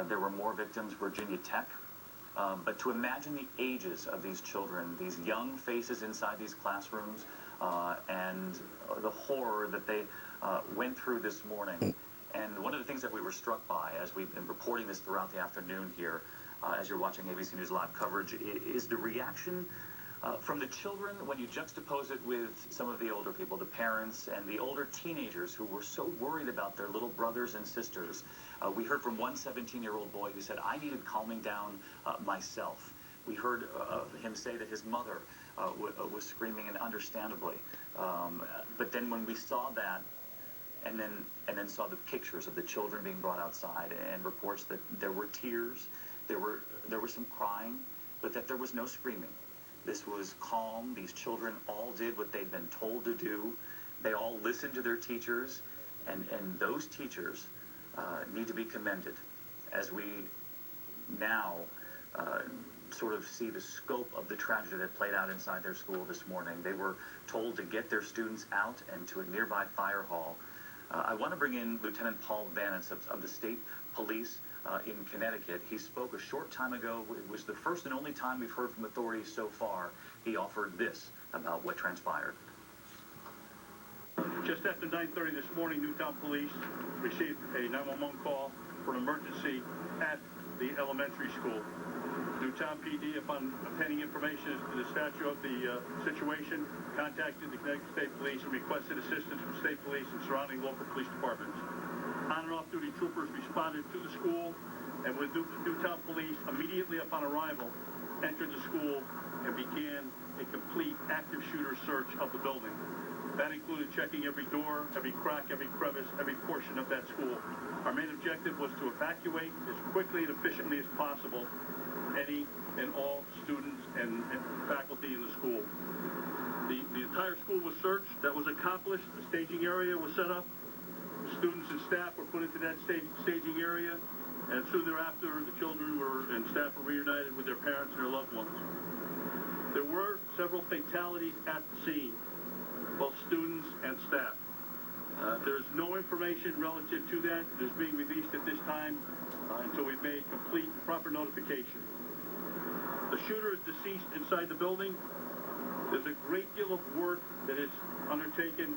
There were more victims, Virginia Tech. But to imagine the ages of these children, these young faces inside these classrooms, and the horror that they went through this morning. And one of the things that we were struck by as we've been reporting this throughout the afternoon here, as you're watching ABC News Live coverage, is the reaction from the children when you juxtapose it with some of the older people, the parents and the older teenagers who were so worried about their little brothers and sisters. We heard from one 17-year-old boy who said, I needed calming down myself. We heard him say that his mother was screaming, and understandably. But then when we saw that, and then saw the pictures of the children being brought outside and reports that there were tears, there was some crying, but that there was no screaming. This was calm. These children all did what they'd been told to do. They all listened to their teachers, and those teachers need to be commended as we now sort of see the scope of the tragedy that played out inside their school this morning. They were told to get their students out and to a nearby fire hall. I want to bring in Lieutenant Paul Vance of the State Police in Connecticut. He spoke a short time ago. It was the first and only time we've heard from authorities so far. He offered this about what transpired. Just after 9:30 this morning, Newtown Police received a 911 call for an emergency at the elementary school. Newtown PD, upon obtaining information as to the stature of the situation, contacted the Connecticut State Police and requested assistance from state police and surrounding local police departments. On and off duty troopers responded to the school, and with Newtown Police, immediately upon arrival, entered the school and began a complete active shooter search of the building. That included checking every door, every crack, every crevice, every portion of that school. Our main objective was to evacuate as quickly and efficiently as possible any and all students and faculty in the school. The entire school was searched. That was accomplished. The staging area was set up. Students and staff were put into that staging area, and soon thereafter, the children and staff were reunited with their parents and their loved ones. There were several fatalities at the scene, both students and staff. There's no information relative to that that is being released at this time until we've made complete and proper notification. The shooter is deceased inside the building. There's a great deal of work that is undertaken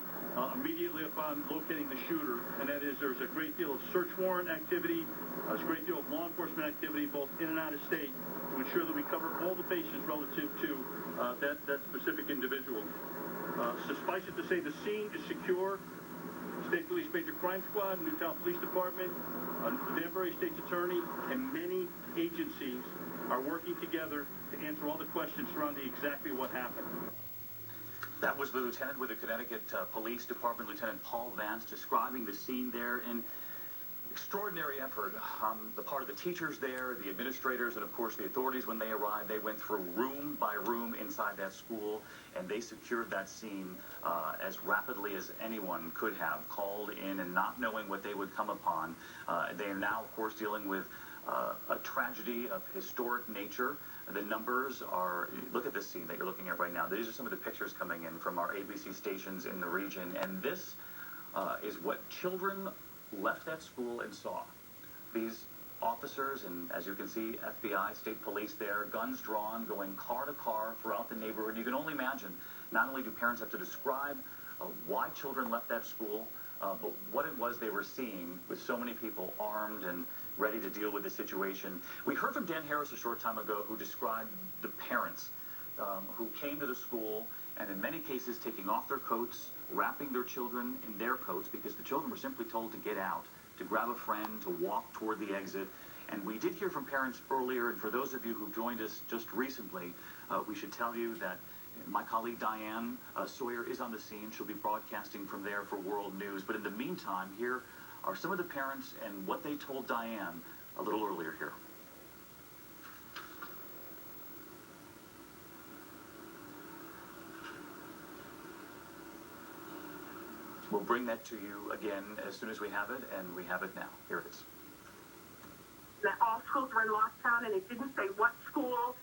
immediately upon locating the shooter, and that is there's a great deal of search warrant activity, there's a great deal of law enforcement activity both in and out of state to ensure that we cover all the bases relative to that specific individual. Suffice it to say, the scene is secure. State Police Major Crime Squad, Newtown Police Department, Danbury State's Attorney, and many agencies are working together to answer all the questions surrounding exactly what happened. That was the lieutenant with the Connecticut Police Department, Lieutenant Paul Vance, describing the scene there in extraordinary effort on the part of the teachers there, the administrators, and of course the authorities. When they arrived, they went through room by room inside that school, and they secured that scene as rapidly as anyone could have, called in and not knowing what they would come upon. They are now, of course, dealing with a tragedy of historic nature. The numbers are, look at this scene that you're looking at right now. These are some of the pictures coming in from our ABC stations in the region, and this is what children left that school and saw. These officers, and as you can see, FBI, state police there, guns drawn, going car to car throughout the neighborhood. You can only imagine, not only do parents have to describe why children left that school, but what it was they were seeing with so many people armed and ready to deal with the situation. We heard from Dan Harris a short time ago, who described the parents who came to the school and in many cases taking off their coats, wrapping their children in their coats, because the children were simply told to get out, to grab a friend, to walk toward the exit. And we did hear from parents earlier, and for those of you who joined us just recently, we should tell you that my colleague Diane Sawyer is on the scene. She'll be broadcasting from there for World News. But in the meantime, here are some of the parents and what they told Diane a little earlier here. We'll bring that to you again as soon as we have it, and we have it now. Here it is. That all schools were in lockdown, and it didn't say what school.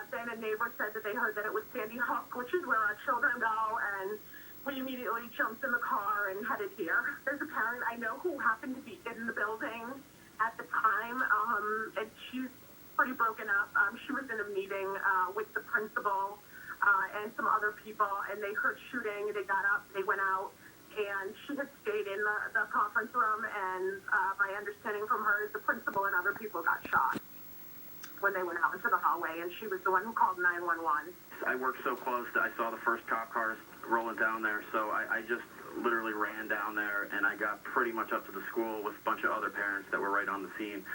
Then a neighbor said that they heard that it was Sandy Hook, which is where our children go, and we immediately jumped in the car and headed here. There's a parent I know who happened to be in the building at the time. and she's pretty broken up. She was in a meeting with the principal and some other people, and they heard shooting. They got up, they went out, and she had stayed in the conference room, and my understanding from her is the principal and other people got shot when they went out into the hallway, and she was the one who called 911. I worked so close that I saw the first cop cars rolling down there, so I just literally ran down there, and I got pretty much up to the school with a bunch of other parents that were right on the scene.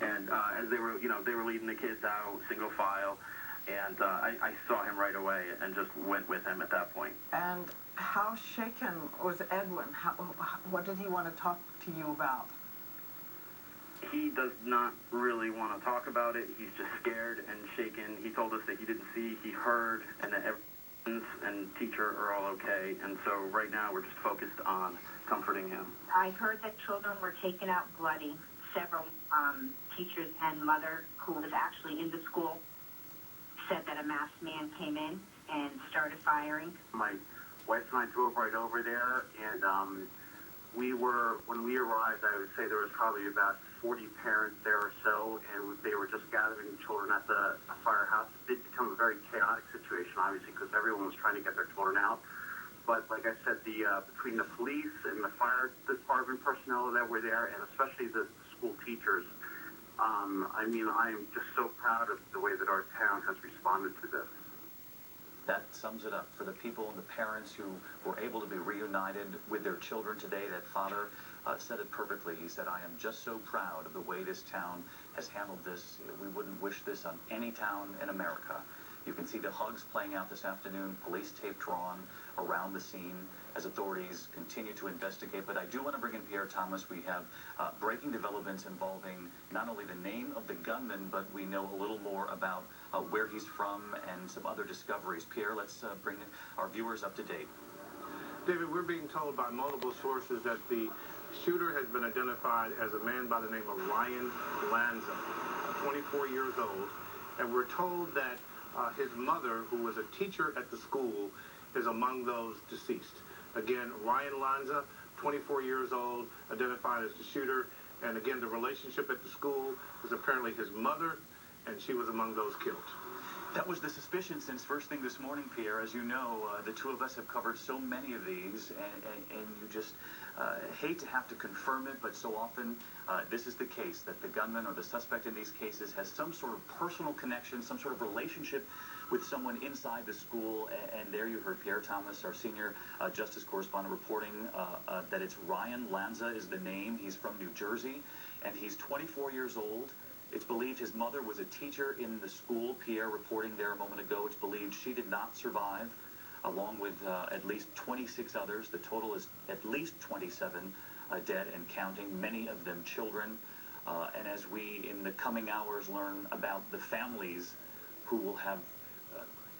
And as they were, they were leading the kids out, single file, and I saw him right away and just went with him at that point. And how shaken was Edwin? What did he want to talk to you about? He does not really want to talk about it. He's just scared and shaken. He told us that he didn't see, he heard, and that everyone and teacher are all okay. And so right now we're just focused on comforting him. I heard that children were taken out bloody. Several teachers and mother who was actually in the school said that a masked man came in and started firing. My wife and I drove right over there, and when we arrived, I would say there was probably about 40 parents there or so, and they were just gathering children at the firehouse. It did become a very chaotic situation, obviously, because everyone was trying to get their children out. But like I said, between the police and the fire department personnel that were there, and especially the school teachers, I am just so proud of the way that our town has responded to this. That sums it up for the people and the parents who were able to be reunited with their children today. That father said it perfectly. He said, "I am just so proud of the way this town has handled this. We wouldn't wish this on any town in America." You can see the hugs playing out this afternoon, police tape drawn around the scene as authorities continue to investigate. But I do want to bring in Pierre Thomas. We have breaking developments involving not only the name of the gunman, but we know a little more about where he's from and some other discoveries. Pierre, let's bring our viewers up to date. David, we're being told by multiple sources that the shooter has been identified as a man by the name of Ryan Lanza, 24 years old, and we're told that his mother, who was a teacher at the school, is among those deceased. Again, Ryan Lanza, 24 years old, identified as the shooter, and again, the relationship at the school was apparently his mother, and she was among those killed. That was the suspicion since first thing this morning, Pierre. As you know, the two of us have covered so many of these, and you just hate to have to confirm it, but so often this is the case, that the gunman or the suspect in these cases has some sort of personal connection, some sort of relationship with someone inside the school. And there you heard Pierre Thomas, our senior justice correspondent, reporting that it's Ryan Lanza is the name. He's from New Jersey, and he's 24 years old. It's believed his mother was a teacher in the school. Pierre reporting there a moment ago, it's believed she did not survive, along with at least 26 others. The total is at least 27 dead and counting, many of them children. And as we, in the coming hours, learn about the families who will have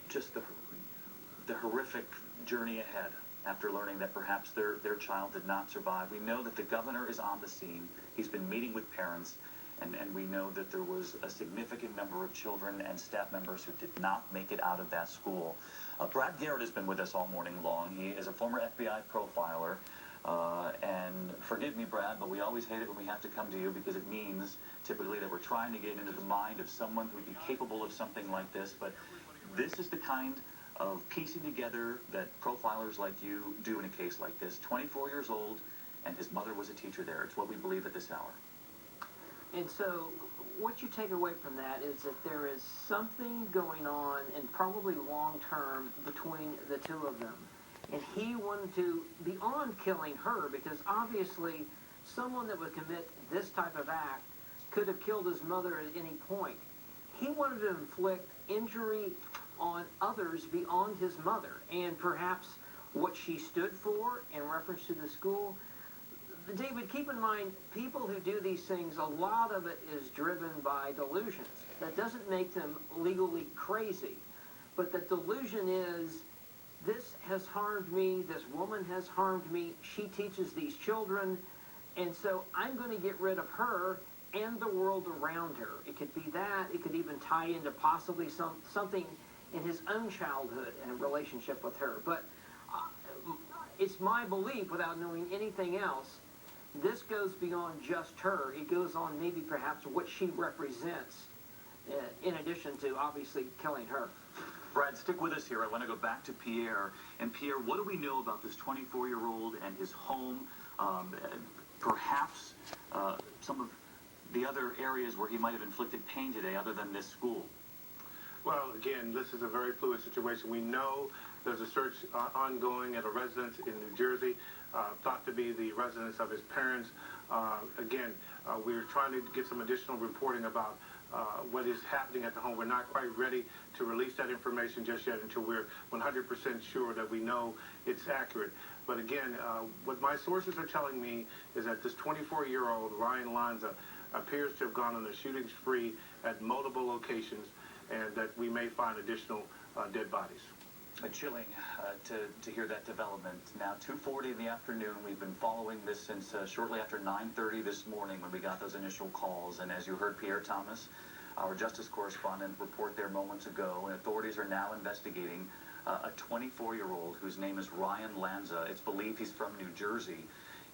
just the horrific journey ahead after learning that perhaps their child did not survive. We know that the governor is on the scene. He's been meeting with parents. And we know that there was a significant number of children and staff members who did not make it out of that school. Brad Garrett has been with us all morning long. He is a former FBI profiler. And forgive me, Brad, but we always hate it when we have to come to you, because it means typically that we're trying to get into the mind of someone who would be capable of something like this. But this is the kind of piecing together that profilers like you do in a case like this. 24 years old, and his mother was a teacher there. It's what we believe at this hour. And so what you take away from that is that there is something going on, and probably long-term, between the two of them. And he wanted to, beyond killing her, because obviously someone that would commit this type of act could have killed his mother at any point. He wanted to inflict injury on others beyond his mother, and perhaps what she stood for in reference to the school. David, keep in mind, people who do these things, a lot of it is driven by delusions. That doesn't make them legally crazy, but the delusion is, this has harmed me, this woman has harmed me, she teaches these children, and so I'm going to get rid of her and the world around her. It could be that, it could even tie into possibly something in his own childhood and a relationship with her. But it's my belief, without knowing anything else, this goes beyond just her. It goes on maybe perhaps what she represents, in addition to obviously killing her. Brad, stick with us here. I want to go back to Pierre. And Pierre, what do we know about this 24-year-old and his home? Perhaps some of the other areas where he might have inflicted pain today other than this school? Well, again, this is a very fluid situation. We know there's a search ongoing at a residence in New Jersey, thought to be the residence of his parents. Again, we're trying to get some additional reporting about what is happening at the home. We're not quite ready to release that information just yet until we're 100% sure that we know it's accurate. But again, what my sources are telling me is that this 24-year-old Ryan Lanza appears to have gone on a shooting spree at multiple locations, and that we may find additional dead bodies. Chilling to hear that development. Now, 2:40 in the afternoon, we've been following this since shortly after 9:30 this morning when we got those initial calls. And as you heard Pierre Thomas, our justice correspondent, report there moments ago, and authorities are now investigating a 24-year-old whose name is Ryan Lanza. It's believed he's from New Jersey.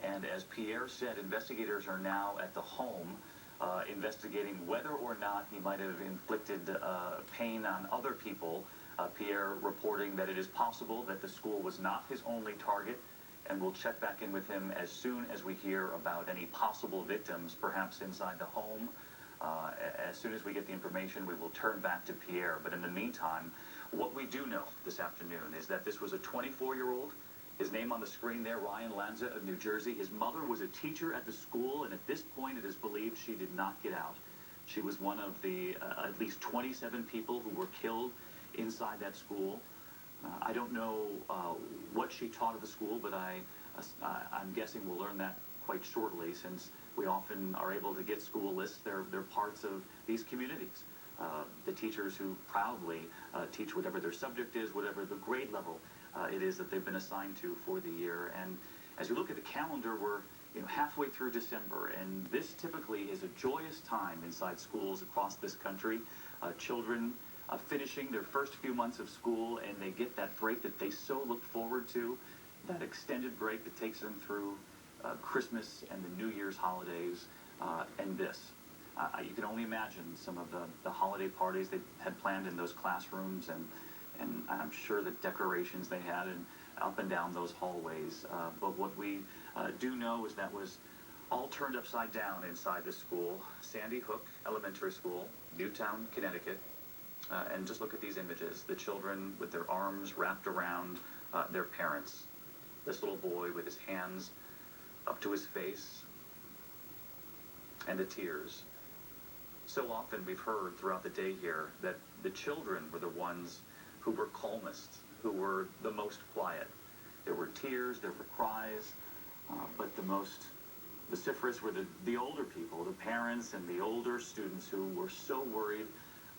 And as Pierre said, investigators are now at the home investigating whether or not he might have inflicted pain on other people. Pierre reporting that it is possible that the school was not his only target, and we'll check back in with him as soon as we hear about any possible victims, perhaps inside the home. As soon as we get the information, we will turn back to Pierre. But in the meantime, what we do know this afternoon is that this was a 24-year-old. His name on the screen there, Ryan Lanza of New Jersey. His mother was a teacher at the school, and at this point it is believed she did not get out. She was one of the at least 27 people who were killed inside that school. I don't know what she taught at the school, but I'm guessing we'll learn that quite shortly, since we often are able to get school lists. They're parts of these communities. The teachers who proudly teach whatever their subject is, whatever the grade level it is that they've been assigned to for the year. And as you look at the calendar, we're halfway through December, and this typically is a joyous time inside schools across this country. Children finishing their first few months of school, and they get that break that they so look forward to, that extended break that takes them through Christmas and the New Year's holidays, and this. You can only imagine some of the holiday parties they had planned in those classrooms, and I'm sure the decorations they had and up and down those hallways. But what we do know is that was all turned upside down inside the school, Sandy Hook Elementary School, Newtown, Connecticut. And just look at these images. The children with their arms wrapped around their parents. This little boy with his hands up to his face, and the tears. So often we've heard throughout the day here that the children were the ones who were calmest, who were the most quiet. There were tears, there were cries, but the most vociferous were the older people, the parents and the older students, who were so worried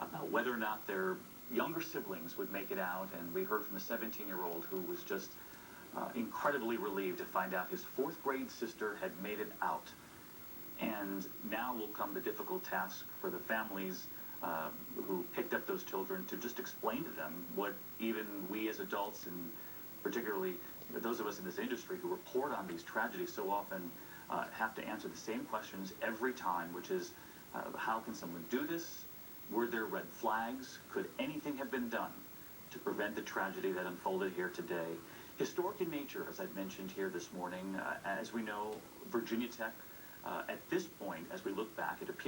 about whether or not their younger siblings would make it out. And we heard from a 17-year-old who was just incredibly relieved to find out his fourth grade sister had made it out. And now will come the difficult task for the families who picked up those children to just explain to them what even we as adults, and particularly those of us in this industry who report on these tragedies so often, have to answer the same questions every time, which is, how can someone do this? Were there red flags? Could anything have been done to prevent the tragedy that unfolded here today? Historic in nature, as I've mentioned here this morning. As we know, Virginia Tech, at this point, as we look back, it appears